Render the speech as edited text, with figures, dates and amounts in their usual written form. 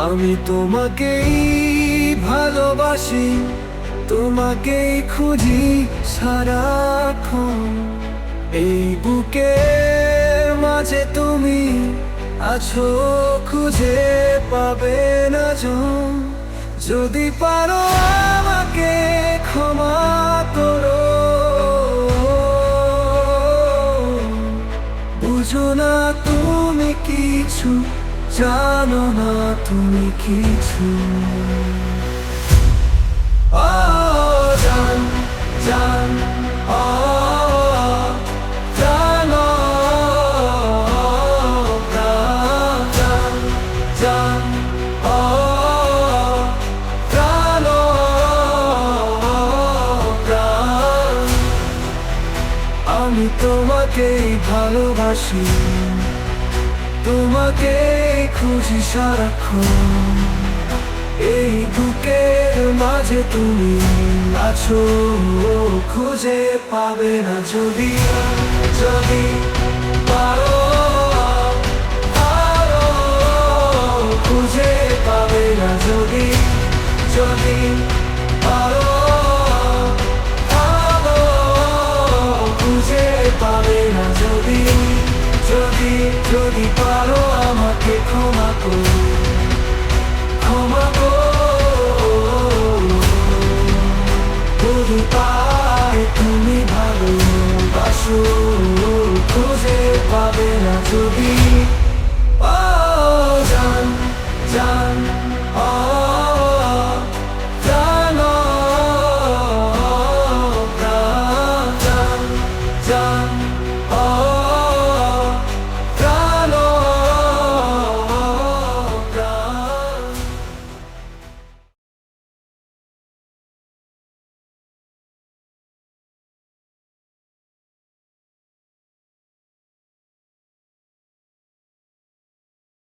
আমি তোমাকেই ভালোবাসি, তোমাকেই খুঁজি সারাক্ষণ। এই বুকের মাঝে তুমি আছো, খুঁজে পাবে না জন। যদি পারো আমাকে ক্ষমা করো, বুঝো না তুমি কিছু, জানো না তুমি কিছু। জান জান জান, জান জান প্রাণ, আমি তোমাকেই ভালোবাসি, তোমাকেই খুঁজি সারাক্ষণ। এই বুকের মাঝে তুমি আছো, খুঁজে পাবে না যদি যদি পারো।